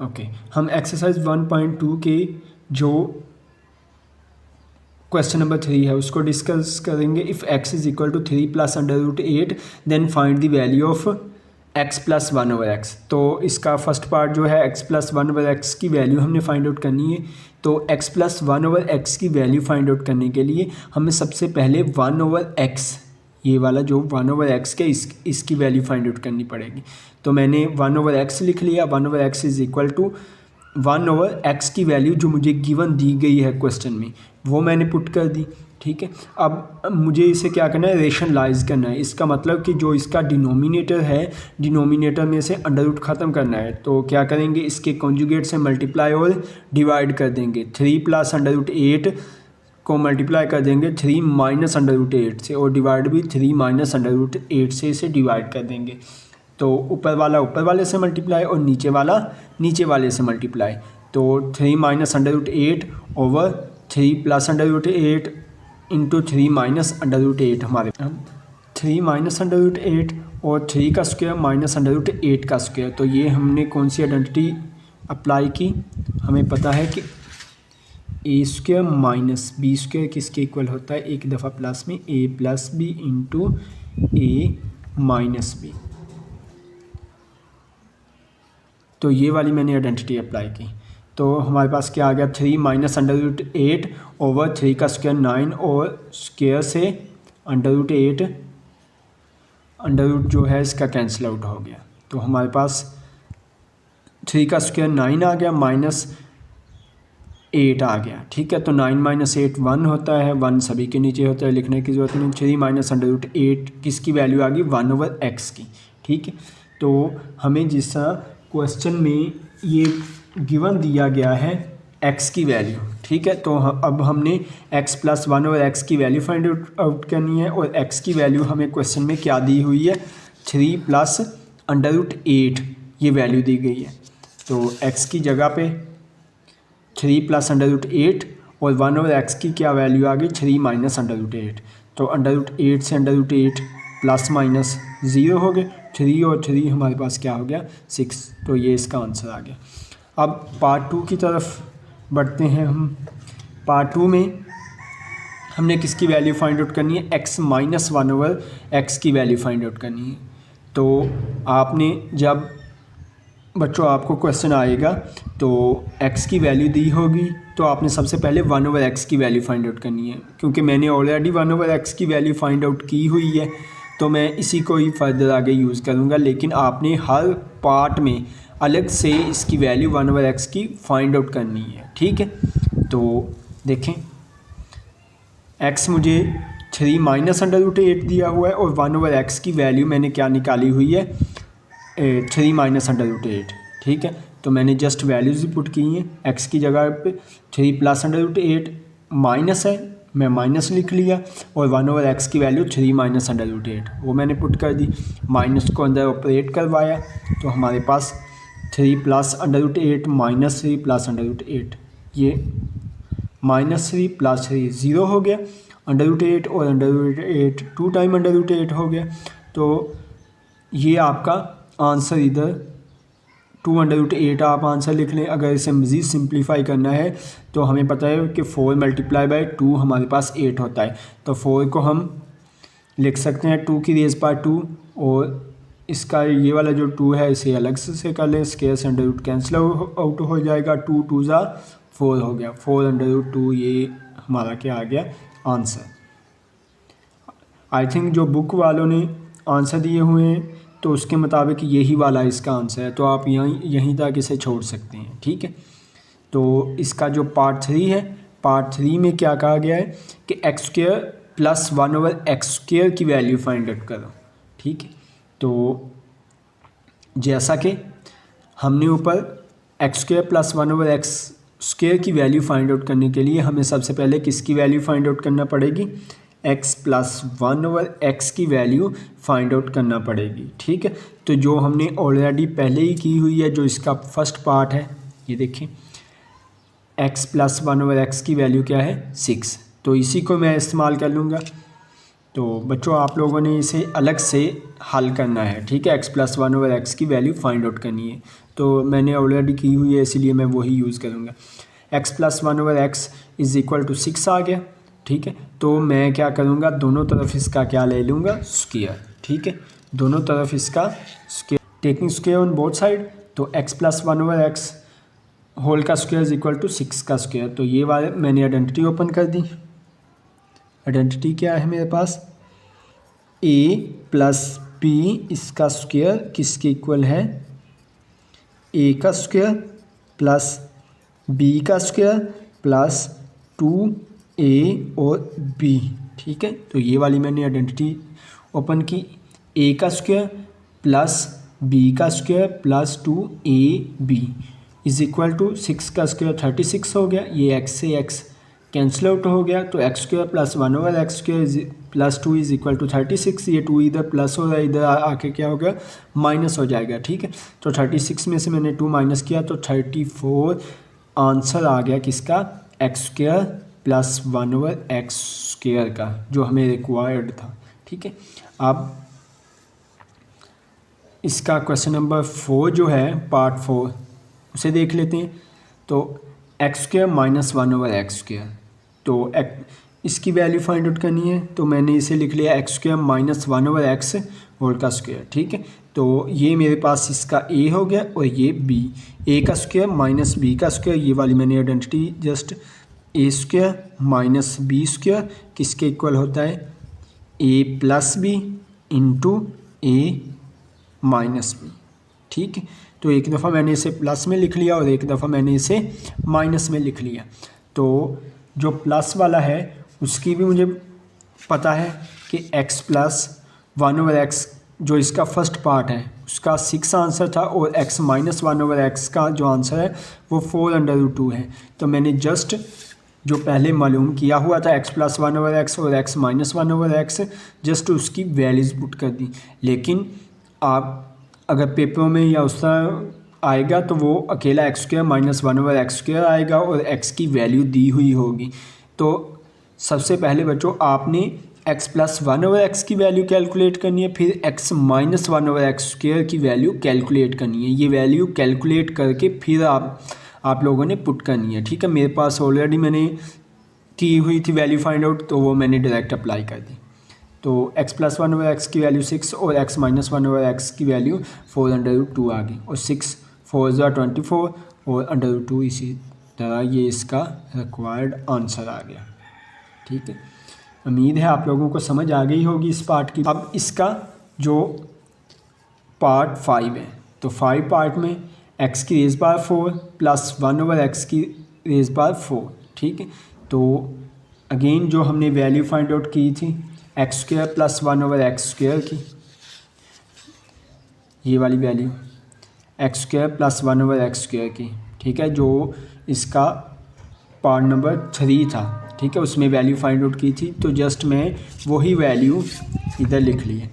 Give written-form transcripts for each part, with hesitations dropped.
Okay, हम exercise 1.2 के जो क्वेश्चन नंबर 3 है उसको डिस्कस करेंगे। If x is equal to 3 plus √8 then find the value of x plus 1/x। तो इसका फर्स्ट पार्ट जो है x प्लस 1/x की वैल्यू हमने फाइंड आउट करनी है। तो x प्लस 1/x की वैल्यू फाइंड आउट करने के लिए हमें सबसे पहले 1/x, ये वाला जो 1/x के इसकी वैल्यू फाइंड आउट करनी पड़ेगी। तो मैंने 1/x लिख लिया। 1/x is equal to 1/x की वैल्यू जो मुझे गिवन दी गई है क्वेश्चन में वो मैंने पुट कर दी। ठीक है, अब मुझे इसे क्या करना है, रेशनलाइज करना है। इसका मतलब कि जो इसका डिनोमिनेटर है, डिनोमिनेटर में से अंडर रूट ख़त्म करना है। तो क्या करेंगे, इसके कॉन्जुगेट से मल्टीप्लाई और डिवाइड कर देंगे। 3 प्लस √8 को मल्टीप्लाई कर देंगे 3 माइनस √8 से, और डिवाइड भी 3 माइनस √8 से इसे डिवाइड कर देंगे। तो ऊपर वाला ऊपर वाले से मल्टीप्लाई और नीचे वाला नीचे वाले से मल्टीप्लाई। तो 3 minus √8 over 3 plus √8 into 3 minus √8 हमारे 3 माइनस √8 और 3 का स्क्वायर माइनस √8 का स्क्वायर। तो ये हमने कौन सी आइडेंटिटी अप्लाई की, हमें पता है कि ए स्क्वायर माइनस बी स्क्वायर किसके इक्वल होता है, एक दफ़ा प्लस में ए प्लस बी इंटू ए माइनस बी। तो ये वाली मैंने आइडेंटिटी अप्लाई की। तो हमारे पास क्या आ गया, 3 माइनस √8 ओवर 3 का स्क्वायर 9 और स्क्वायर से √8 अंडर रूट जो है इसका कैंसिल आउट हो गया। तो हमारे पास 3 का स्क्वायर 9 आ गया माइनस 8 आ गया। ठीक है, तो 9 माइनस 8 1 होता है, 1 सभी के नीचे होता है, लिखने की ज़रूरत नहीं। 3 माइनस √8 किसकी वैल्यू आ गई, 1/x की। ठीक है, तो हमें जिस क्वेश्चन में ये गिवन दिया गया है x की वैल्यू, ठीक है, तो अब हमने x प्लस 1/x की वैल्यू फाइंड आउट करनी है। और x की वैल्यू हमें क्वेश्चन में क्या दी हुई है, 3 प्लस √8 ये वैल्यू दी गई है। तो x की जगह पे 3 प्लस √8 और 1/x की क्या वैल्यू आ गई, 3 माइनस √8। तो √8 से √8 प्लस माइनस 0 हो गए, 3 और 3 हमारे पास क्या हो गया, 6। तो ये इसका आंसर आ गया। अब पार्ट 2 की तरफ बढ़ते हैं हम। पार्ट 2 में हमने किसकी वैल्यू फाइंड आउट करनी है, x माइनस 1/x की वैल्यू फाइंड आउट करनी है। तो आपने जब बच्चों आपको क्वेश्चन आएगा तो x की वैल्यू दी होगी, तो आपने सबसे पहले 1/x की वैल्यू फाइंड आउट करनी है। क्योंकि मैंने ऑलरेडी 1/x की वैल्यू फाइंड आउट की हुई है, तो मैं इसी को ही फर्दर आगे यूज़ करूँगा। लेकिन आपने हर पार्ट में अलग से इसकी वैल्यू 1/x की फाइंड आउट करनी है। ठीक है, तो देखें x मुझे 3 माइनस √8 दिया हुआ है और 1/x की वैल्यू मैंने क्या निकाली हुई है, 3 माइनस √8। ठीक है, तो मैंने जस्ट वैल्यूज़ पुट की हैं। x की जगह पे 3 प्लस √8 माइनस है, मैं माइनस लिख लिया, और 1/x की वैल्यू 3 माइनस √8 वो मैंने पुट कर दी। माइनस को अंदर ऑपरेट करवाया तो हमारे पास 3 प्लस √8 माइनस 3 प्लस √8, ये माइनस 3 प्लस 3 0 हो गया। √8 और √8 2 टाइम √8 हो गया। तो ये आपका आंसर इधर 2/8 आप आंसर लिख लें। अगर इसे मज़ीद सिंप्लीफाई करना है तो हमें पता है कि 4 मल्टीप्लाई बाई 2 हमारे पास 8 होता है। तो 4 को हम लिख सकते हैं 2 की रेज़ पावर 2, और इसका ये वाला जो 2 है इसे अलग से कर लें, स्क्वायर से अंडर रूट कैंसिल आउट हो जाएगा। 2 2 ज़ा 4 हो गया, 4/2 ये हमारा क्या आ गया आंसर। आई थिंक जो बुक वालों ने आंसर दिए हुए हैं तो उसके मुताबिक यही वाला इसका आंसर है, तो आप यहीं तक इसे छोड़ सकते हैं। ठीक है, तो इसका जो पार्ट 3 है, पार्ट 3 में क्या कहा गया है कि x² प्लस 1/x² की वैल्यू फाइंड आउट करो। ठीक है, तो जैसा कि हमने ऊपर x² प्लस 1/x² की वैल्यू फाइंड आउट करने के लिए हमें सबसे पहले किसकी वैल्यू फाइंड आउट करना पड़ेगी, x प्लस 1/x की वैल्यू फाइंड आउट करना पड़ेगी। ठीक है, तो जो हमने ऑलरेडी पहले ही की हुई है, जो इसका फर्स्ट पार्ट है, ये देखें x प्लस 1/x की वैल्यू क्या है 6, तो इसी को मैं इस्तेमाल कर लूँगा। तो बच्चों आप लोगों ने इसे अलग से हल करना है। ठीक है, x प्लस 1/x की वैल्यू फाइंड आउट करनी है। तो मैंने ऑलरेडी की हुई है इसलिए मैं वही यूज़ करूँगा। X plus 1/x is equal to 6 आ गया, ठीक है। तो मैं क्या करूँगा, दोनों तरफ इसका क्या ले लूँगा, स्क्वायर, ठीक है। दोनों तरफ इसका square, taking square on both side, तो x प्लस 1/x होल का स्क्वायर इज इक्वल टू 6 का स्क्वायर। तो ये वाले मैंने आइडेंटिटी ओपन कर दी। आइडेंटिटी क्या है मेरे पास, a प्लस b इसका स्क्वायर किसके इक्वल है, a का स्क्वायर प्लस b का स्क्वायर प्लस 2a और b, ठीक है। तो ये वाली मैंने आइडेंटिटी ओपन की, a का स्क्वायर प्लस b का square plus 2ab is equal to 6 का स्क्वायर 36 हो गया। ये x से x कैंसिल आउट हो गया, तो x square plus 1/x square plus 2 is equal to 36। ये 2 इधर प्लस हो रहा है, इधर आके क्या होगा, माइनस हो जाएगा, ठीक है। तो 36 में से मैंने 2 माइनस किया तो 34 आंसर आ गया किसका, x square plus 1/x square का, जो हमें रिक्वायर्ड था, ठीक है। अब इसका क्वेश्चन नंबर 4 जो है, पार्ट 4 उसे देख लेते हैं। तो x square minus 1/x square, तो इसकी वैल्यू फाइंड आउट करनी है, तो मैंने इसे लिख लिया x square minus 1/x whole का स्क्वायर, ठीक है। तो ये मेरे पास इसका a हो गया और ये b, a का स्क्वायर माइनस b का स्क्वायर, ये वाली मैंने identity just a square minus b square किसके इक्वल होता है, a plus b into a minus b, ठीक है। तो एक दफ़ा मैंने इसे प्लस में लिख लिया और एक दफ़ा मैंने इसे माइनस में लिख लिया। तो जो प्लस वाला है उसकी भी मुझे पता है कि x प्लस 1/x जो इसका फर्स्ट पार्ट है उसका 6 आंसर था, और x माइनस 1/x का जो आंसर है वो 4√2 है। तो मैंने जस्ट जो पहले मालूम किया हुआ था x प्लस 1/x और x माइनस 1/x, जस्ट उसकी वैल्यूज़ पुट कर दी। लेकिन आप अगर पेपरों में या उस तरह आएगा तो वो अकेला x square minus 1/x square आएगा और x की वैल्यू दी हुई होगी। तो सबसे पहले बच्चों आपने x प्लस 1/x की वैल्यू कैलकुलेट करनी है, फिर x माइनस 1/x स्क्वायर की वैल्यू कैलकुलेट करनी है। ये वैल्यू कैलकुलेट करके फिर आप लोगों ने पुट करनी है, ठीक है। मेरे पास ऑलरेडी मैंने की हुई थी वैल्यू फाइंड आउट, तो वो मैंने डायरेक्ट अप्लाई कर दी। तो x प्लस 1/x की वैल्यू 6 और x माइनस 1/x की वैल्यू 4√2 आ गई, और 6 4 24 और √2 इसी तरह ये इसका रिक्वायर्ड आंसर आ गया, ठीक है। उम्मीद है आप लोगों को समझ आ गई होगी इस पार्ट की। अब इसका जो पार्ट 5 है, तो 5 पार्ट में x की रेज़ पावर 4 प्लस 1/x की रेज़ पावर 4, ठीक है। तो अगेन जो हमने वैल्यू फाइंड आउट की थी x square plus 1/x square की, ये वाली value x square plus 1/x square की, ठीक है, जो इसका पार्ट नंबर 3 था, ठीक है, उसमें वैल्यू फाइंड आउट की थी। तो जस्ट मैं वही वैल्यू इधर लिख ली है,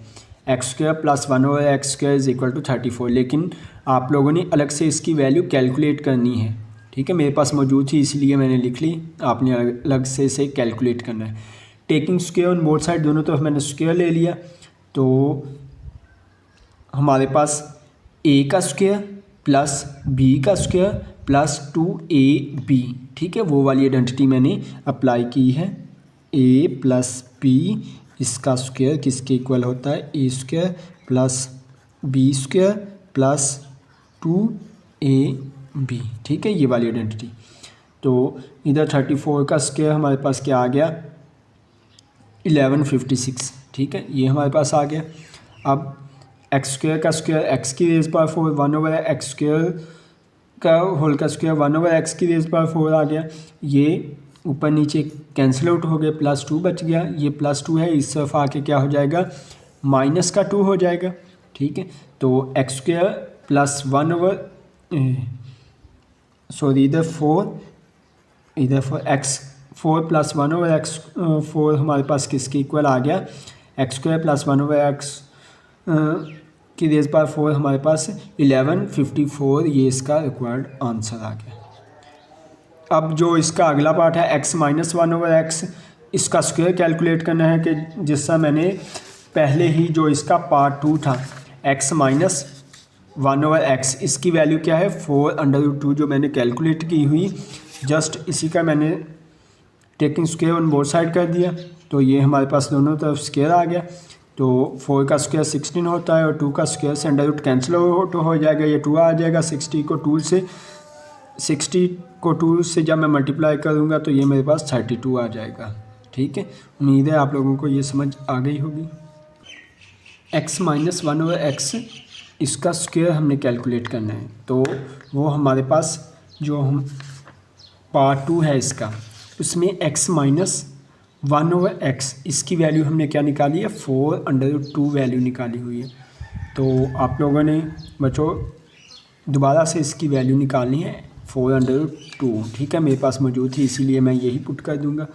x square plus 1/x square is equal to 34। लेकिन आप लोगों ने अलग से इसकी वैल्यू कैलकुलेट करनी है, ठीक है। मेरे पास मौजूद थी इसलिए मैंने लिख ली, आपने अलग से इसे कैलकुलेट करना है। Taking square on both side, दोनों तरफ मैंने स्क्वायर ले लिया, तो हमारे पास a का स्क्वायर प्लस b का स्क्वायर प्लस 2ab, ठीक है, वो वाली आइडेंटिटी मैंने अप्लाई की है। a प्लस b इसका स्क्वायर किसके इक्वल होता है, a square plus b square plus 2ab, ठीक है, ये वाली आइडेंटिटी। तो इधर 34 का स्क्वायर हमारे पास क्या आ गया, 1156, ठीक है, ये हमारे पास आ गया। अब एक्स स्क्वायर का स्क्वायर एक्स की रेज़ पावर 4, 1/x स्क्वायर का होल का स्क्वायर 1/x की रेज़ पावर 4 आ गया। ये ऊपर नीचे कैंसिल आउट हो गया, प्लस 2 बच गया, ये प्लस 2 है, इस तरफ आके क्या हो जाएगा, माइनस का 2 हो जाएगा, ठीक है। तो एक्स स्क्वायर प्लस इधर 4 एक्स 4 प्लस 1/x 4 हमारे पास किसके इक्वल आ गया, एक्स स्क्वायर प्लस 1/x की रेज़ पावर 4 हमारे पास 1154, ये इसका रिक्वायर्ड आंसर आ गया। अब जो इसका अगला पार्ट है x माइनस 1/x, इसका स्क्वायर कैलकुलेट करना है, कि जिससा मैंने पहले ही जो इसका पार्ट 2 था x माइनस 1/x, इसकी वैल्यू क्या है 4√2 जो मैंने कैलकुलेट की हुई, जस्ट इसी का मैंने taking square on both side कर दिया, तो ये हमारे पास दोनों तरफ स्क्वायर आ गया। तो 4 का स्क्वायर 16 होता है और 2 का स्क्वायर से अंडर रूट कैंसिल हो जाएगा, ये 2 आ जाएगा। 60 को 2 से जब मैं मल्टीप्लाई करूँगा तो ये मेरे पास 32 आ जाएगा। ठीक है, उम्मीद है आप लोगों को ये समझ आ गई होगी। x माइनस 1/x इसका स्क्वायर हमने कैलकुलेट करना है, तो वो हमारे पास जो हम पार्ट 2 है इसका, उसमें x माइनस 1/x इसकी वैल्यू हमने क्या निकाली है 4√2 वैल्यू निकाली हुई है। तो आप लोगों ने बच्चों दोबारा से इसकी वैल्यू निकालनी है 4√2। ठीक है, मेरे पास मौजूद थी इसीलिए मैं यही पुट कर दूंगा।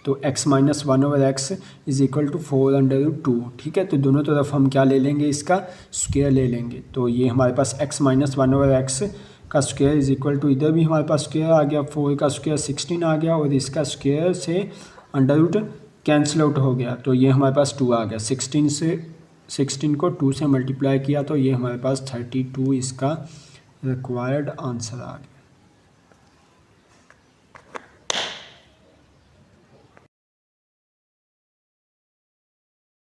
तो x minus 1/x is equal to 4√2। ठीक है, तो दोनों तरफ हम क्या ले लेंगे, इसका स्क्वायर ले लेंगे। तो ये हमारे पास x माइनस 1/x का स्क्वायर इज़ इक्वल टू, इधर भी हमारे पास स्क्वायर आ गया, 4 का स्क्वायर 16 आ गया और इसका स्क्वायर से अंडर रूट कैंसिल आउट हो गया, तो ये हमारे पास 2 आ गया। 16 को 2 से मल्टीप्लाई किया तो ये हमारे पास 32 इसका रिक्वायर्ड आंसर आ गया।